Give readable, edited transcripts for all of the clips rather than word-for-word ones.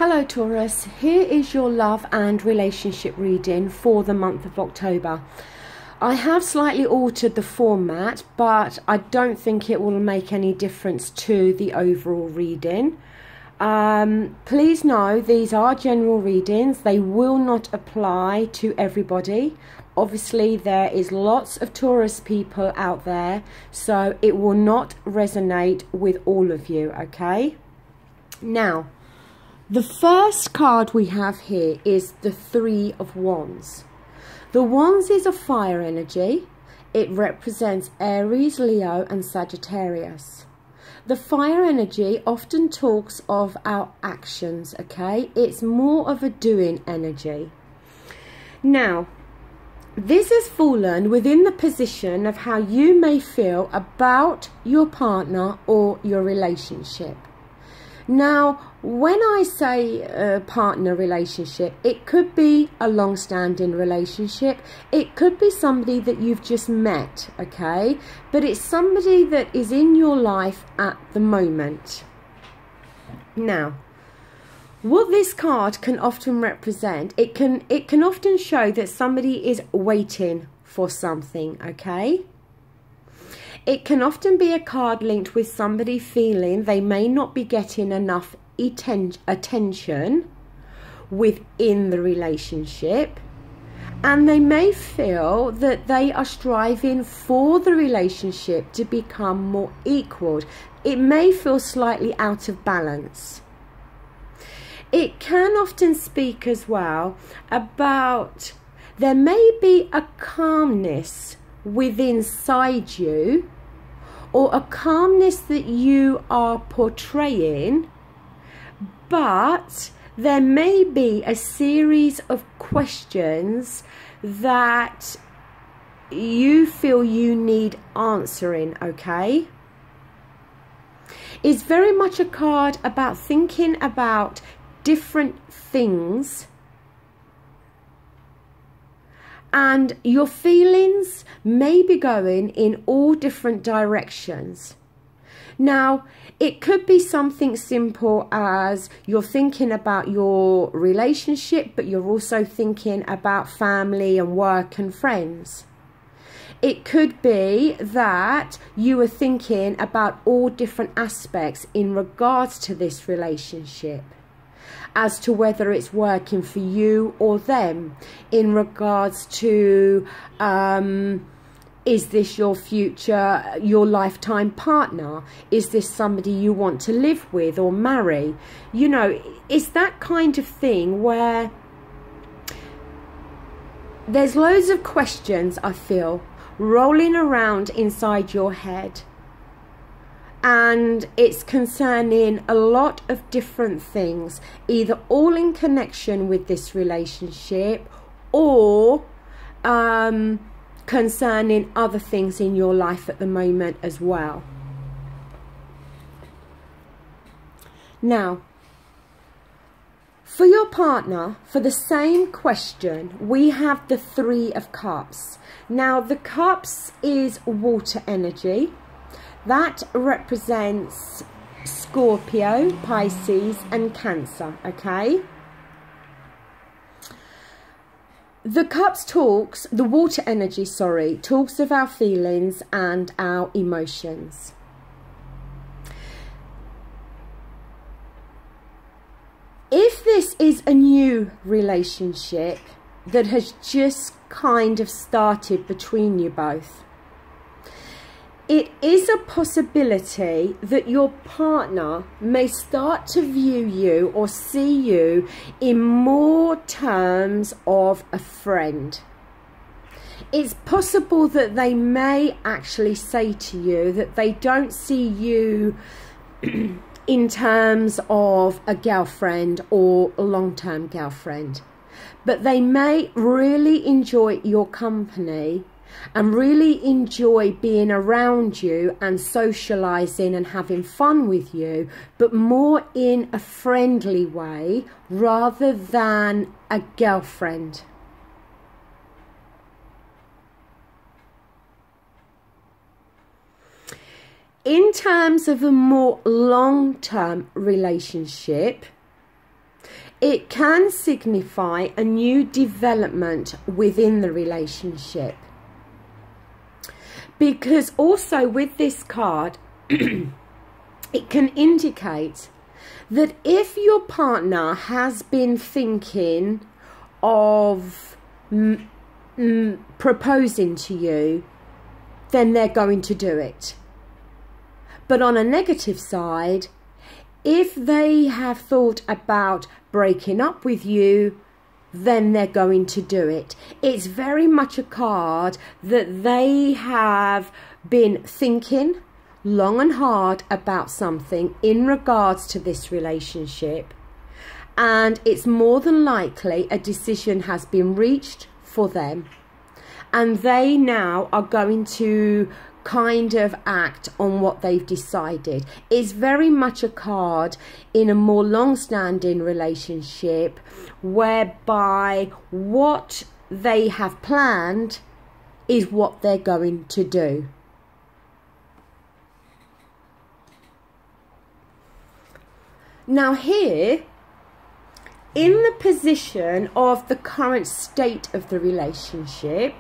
Hello Taurus, here is your love and relationship reading for the month of October. I have slightly altered the format, but I don't think it will make any difference to the overall reading. Please know these are general readings. They will not apply to everybody. Obviously there is lots of Taurus people out there, so it will not resonate with all of you, okay? Now, the first card we have here is the Three of Wands. The Wands is a fire energy. It represents Aries, Leo and Sagittarius. The fire energy often talks of our actions, okay? It's more of a doing energy. Now, this has fallen within the position of how you may feel about your partner or your relationship. Now, when I say a partner relationship, it could be a long-standing relationship. It could be somebody that you've just met, okay? But it's somebody that is in your life at the moment. Now, what this card can often represent, it can often show that somebody is waiting for something, okay? It can often be a card linked with somebody feeling they may not be getting enough attention within the relationship, and they may feel that they are striving for the relationship to become more equal. It may feel slightly out of balance. It can often speak as well about there may be a calmness within inside you, or a calmness that you are portraying, but there may be a series of questions that you feel you need answering, okay? It's very much a card about thinking about different things, and your feelings may be going in all different directions. Now, it could be something simple as you're thinking about your relationship, but you're also thinking about family and work and friends. It could be that you are thinking about all different aspects in regards to this relationship, as to whether it's working for you or them, in regards to is this your future, your lifetime partner? Is this somebody you want to live with or marry? You know, it's that kind of thing where there's loads of questions, I feel, rolling around inside your head. And it's concerning a lot of different things, either all in connection with this relationship or concerning other things in your life at the moment as well. Now, for your partner, for the same question, we have the Three of Cups. Now, the Cups is water energy. That represents Scorpio, Pisces and Cancer, okay? The Cups talks, the water energy, sorry, talks of our feelings and our emotions. If this is a new relationship that has just kind of started between you both, it is a possibility that your partner may start to view you or see you in more terms of a friend. It's possible that they may actually say to you that they don't see you in terms of a girlfriend or a long-term girlfriend, but they may really enjoy your company and really enjoy being around you and socializing and having fun with you, but more in a friendly way rather than a girlfriend. In terms of a more long-term relationship, It can signify a new development within the relationship. Because also with this card, it can indicate that if your partner has been thinking of proposing to you, then they're going to do it. But on a negative side, if they have thought about breaking up with you, then they're going to do it. It's very much a card that they have been thinking long and hard about something in regards to this relationship, and it's more than likely a decision has been reached for them, and they now are going to kind of act on what they've decided. It's very much a card in a more long-standing relationship whereby what they have planned is what they're going to do. Now here, in the position of the current state of the relationship,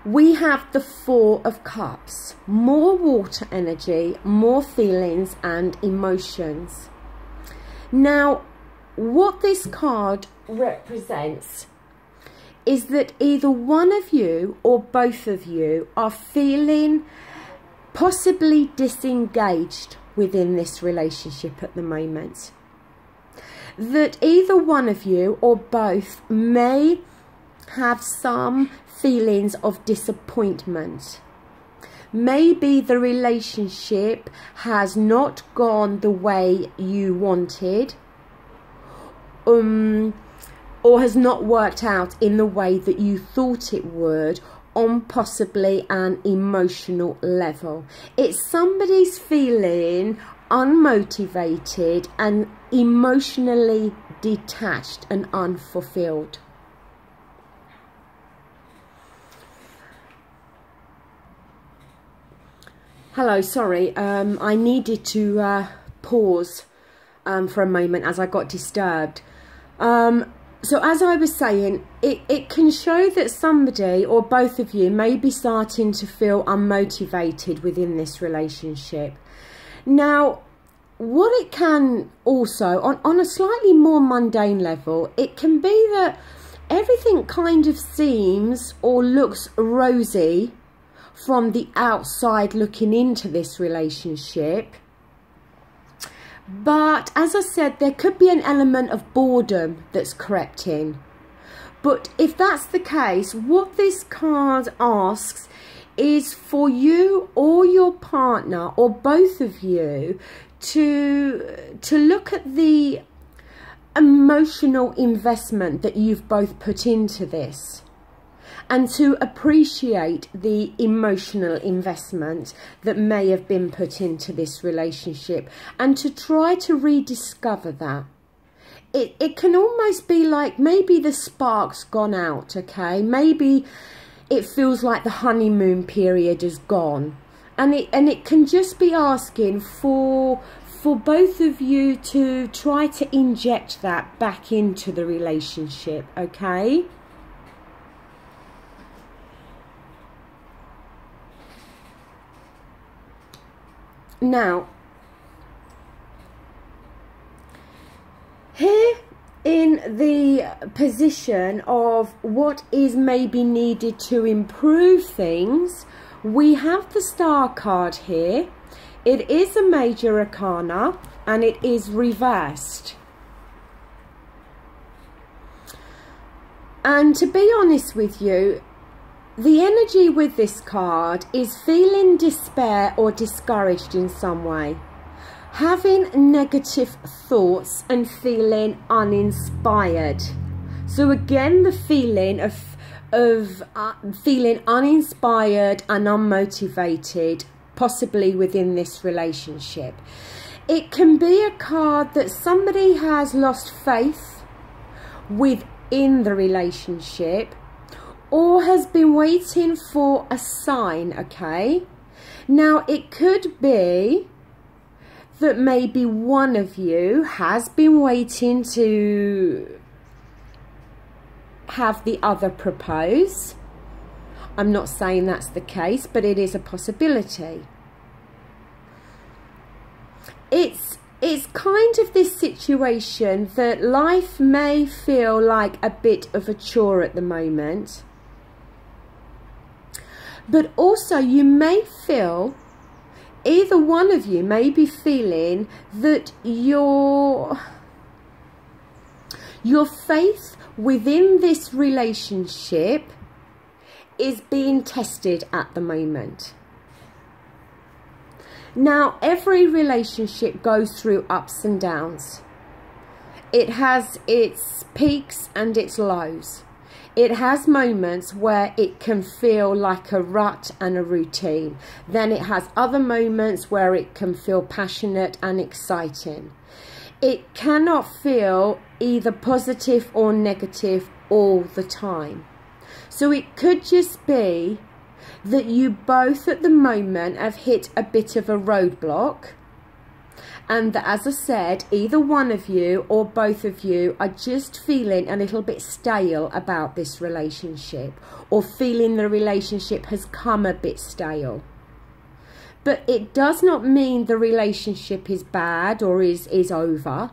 we have the Four of Cups, more water energy, more feelings and emotions. Now, what this card represents is that either one of you or both of you are feeling possibly disengaged within this relationship at the moment. That either one of you or both may have some feelings of disappointment. Maybe the relationship has not gone the way you wanted, or has not worked out in the way that you thought it would on possibly an emotional level. It's somebody's feeling unmotivated and emotionally detached and unfulfilled. Hello, sorry, I needed to pause for a moment as I got disturbed. So as I was saying, it can show that somebody or both of you may be starting to feel unmotivated within this relationship. Now, what it can also, on a slightly more mundane level, it can be that everything kind of seems or looks rosy from the outside looking into this relationship. But as I said, there could be an element of boredom that's crept in. But if that's the case, what this card asks is for you or your partner or both of you to look at the emotional investment that you've both put into this, and to appreciate the emotional investment that may have been put into this relationship, and to try to rediscover that. It can almost be like maybe the spark's gone out, okay? Maybe it feels like the honeymoon period is gone. And it can just be asking for both of you to try to inject that back into the relationship, okay? Now, here in the position of what is maybe needed to improve things, we have the Star card here. It is a major arcana and it is reversed. And to be honest with you, the energy with this card is feeling despair or discouraged in some way, having negative thoughts and feeling uninspired. So again, the feeling of feeling uninspired and unmotivated, possibly within this relationship. It can be a card that somebody has lost faith within the relationship, or has been waiting for a sign, okay? Now, it could be that maybe one of you has been waiting to have the other propose. I'm not saying that's the case, but it is a possibility. It's kind of this situation that life may feel like a bit of a chore at the moment, but also you may feel, either one of you may be feeling that your faith within this relationship is being tested at the moment. Now, every relationship goes through ups and downs. It has its peaks and its lows. It has moments where it can feel like a rut and a routine. Then it has other moments where it can feel passionate and exciting. It cannot feel either positive or negative all the time. So it could just be that you both at the moment have hit a bit of a roadblock, and that, as I said, either one of you or both of you are just feeling a little bit stale about this relationship, or feeling the relationship has come a bit stale. But it does not mean the relationship is bad or is over.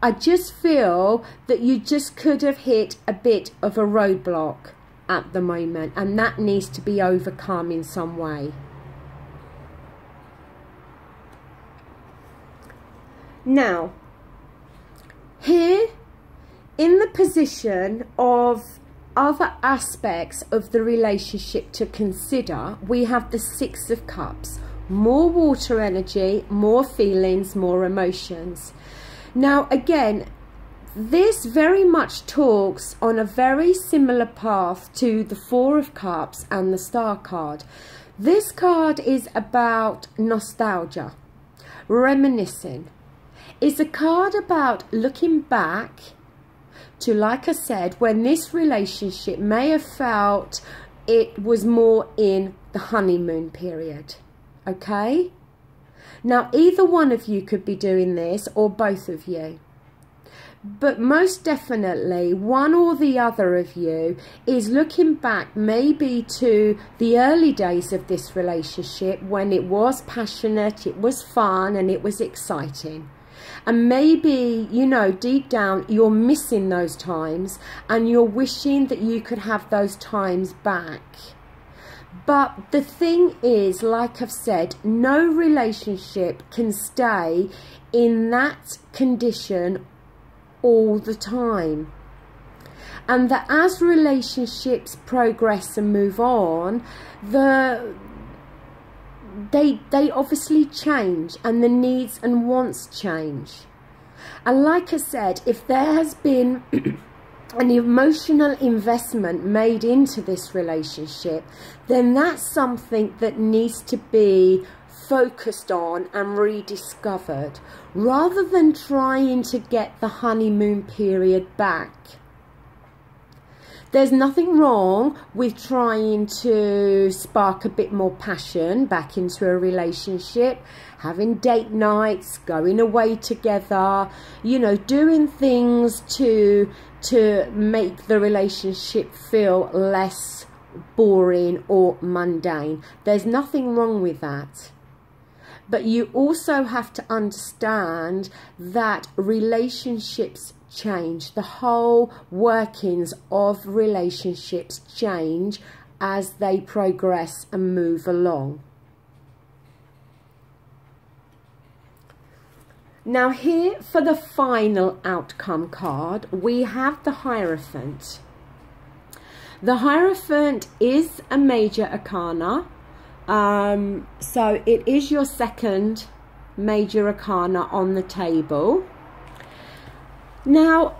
I just feel that you just could have hit a bit of a roadblock at the moment, and that needs to be overcome in some way. Now, here in the position of other aspects of the relationship to consider, we have the Six of Cups. More water energy, more feelings, more emotions. Now, again, this very much talks on a very similar path to the Four of Cups and the Star card. This card is about nostalgia, reminiscing. It's a card about looking back to, like I said, when this relationship may have felt it was more in the honeymoon period. Okay? Now, either one of you could be doing this, or both of you. But most definitely, one or the other of you is looking back maybe to the early days of this relationship, when it was passionate, it was fun, and it was exciting. And maybe, you know, deep down, you're missing those times, and you're wishing that you could have those times back. But the thing is, like I've said, no relationship can stay in that condition all the time. And that as relationships progress and move on, they obviously change, and the needs and wants change. And like I said, if there has been an emotional investment made into this relationship, then that's something that needs to be focused on and rediscovered, rather than trying to get the honeymoon period back. There's nothing wrong with trying to spark a bit more passion back into a relationship, having date nights, going away together, you know, doing things to make the relationship feel less boring or mundane. There's nothing wrong with that. But you also have to understand that relationships change. The whole workings of relationships change as they progress and move along. Now here, for the final outcome card, we have the Hierophant. The Hierophant is a major arcana. So it is your second major arcana on the table. Now,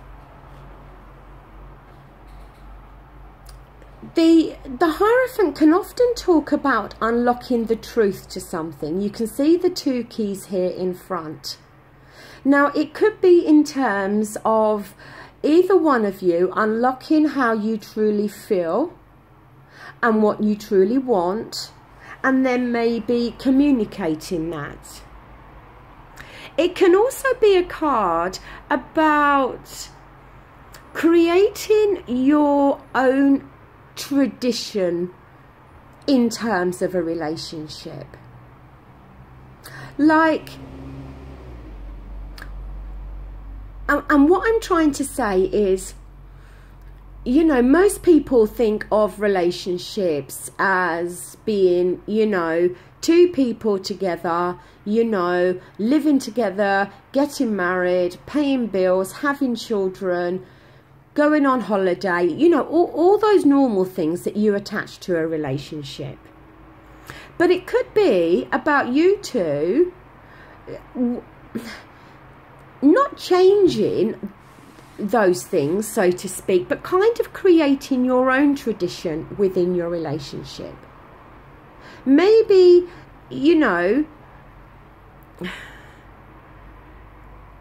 the Hierophant can often talk about unlocking the truth to something. You can see the two keys here in front. Now, it could be in terms of either one of you unlocking how you truly feel and what you truly want, and then maybe communicating that. It can also be a card about creating your own tradition in terms of a relationship. Like, and what I'm trying to say is, you know, most people think of relationships as being, you know, two people together, you know, living together, getting married, paying bills, having children, going on holiday, you know, all those normal things that you attach to a relationship. But it could be about you two not changing those things, so to speak, but kind of creating your own tradition within your relationship. Maybe, you know,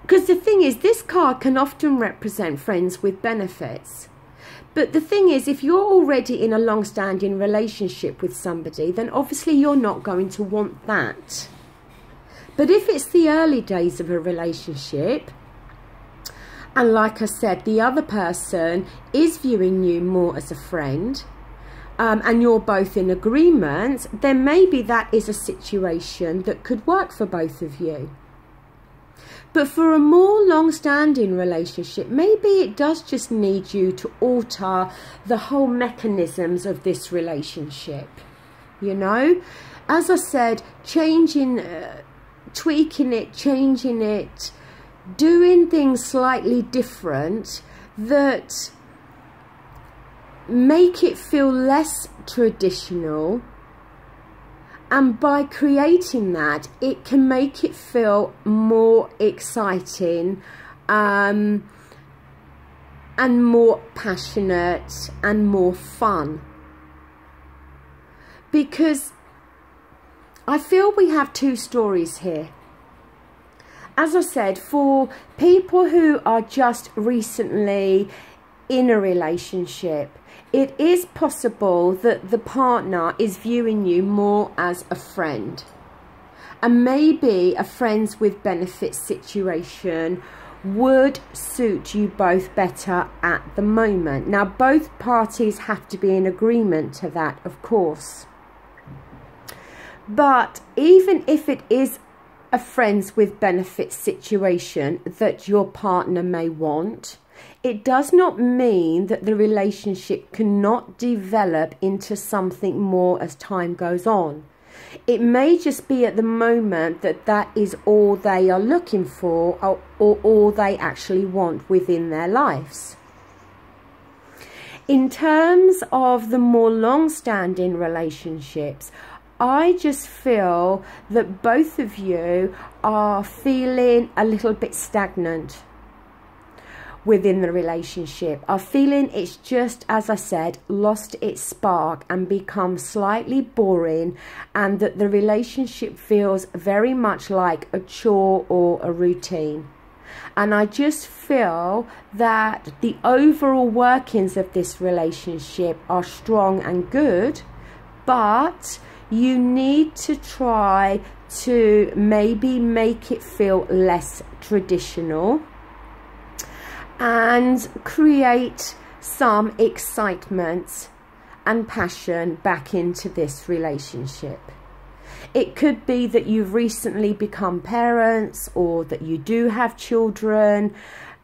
because the thing is, this card can often represent friends with benefits. But the thing is, if you're already in a long-standing relationship with somebody, then obviously you're not going to want that. But if it's the early days of a relationship, and like I said, the other person is viewing you more as a friend, and you're both in agreement, then maybe that is a situation that could work for both of you. But for a more long-standing relationship, maybe it does just need you to alter the whole mechanisms of this relationship. You know, as I said, changing, tweaking it, changing it, doing things slightly different that make it feel less traditional. And by creating that, it can make it feel more exciting, and more passionate and more fun. Because I feel we have two stories here. As I said, for people who are just recently in a relationship, it is possible that the partner is viewing you more as a friend. And maybe a friends with benefits situation would suit you both better at the moment. Now, both parties have to be in agreement to that, of course. But even if it is a friends with benefits situation that your partner may want, it does not mean that the relationship cannot develop into something more as time goes on. It may just be at the moment that that is all they are looking for, or all they actually want within their lives. In terms of the more long-standing relationships, I just feel that both of you are feeling a little bit stagnant within the relationship, are feeling it's just, as I said, lost its spark and become slightly boring, and that the relationship feels very much like a chore or a routine. And I just feel that the overall workings of this relationship are strong and good, but you need to try to maybe make it feel less traditional and create some excitement and passion back into this relationship. It could be that you've recently become parents, or that you do have children,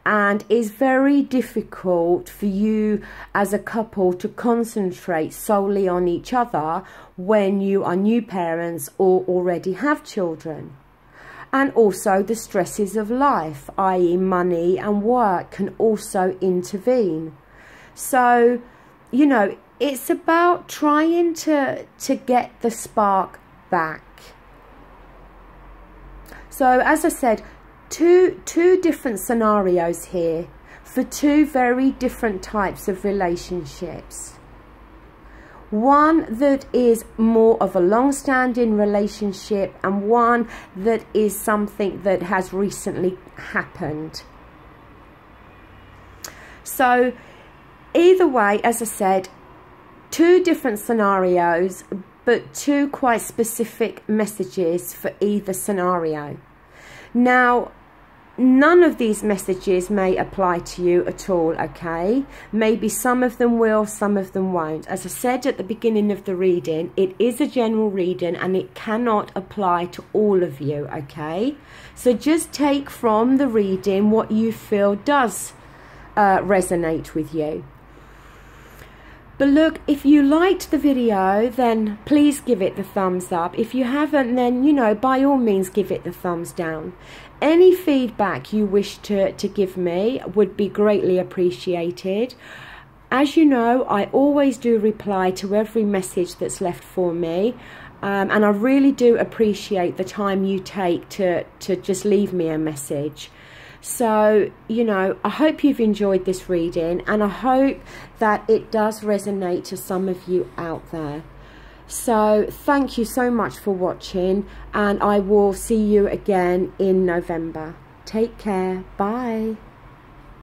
and it's very difficult for you as a couple to concentrate solely on each other when you are new parents or already have children. And also the stresses of life, i.e. money and work, can also intervene. So, you know, it's about trying to get the spark back. So, as I said, two different scenarios here for two very different types of relationships. One that is more of a long-standing relationship, and one that is something that has recently happened. So either way, as I said, two different scenarios, but two quite specific messages for either scenario. Now, none of these messages may apply to you at all, okay? Maybe some of them will, some of them won't. As I said at the beginning of the reading, it is a general reading and it cannot apply to all of you, okay? So just take from the reading what you feel does resonate with you. But look, if you liked the video, then please give it the thumbs up. If you haven't, then, you know, by all means give it the thumbs down. Any feedback you wish to give me would be greatly appreciated. As you know, I always do reply to every message that's left for me. And I really do appreciate the time you take to just leave me a message. So, you know, I hope you've enjoyed this reading, and I hope that it does resonate to some of you out there. So thank you so much for watching, and I will see you again in November. Take care. Bye.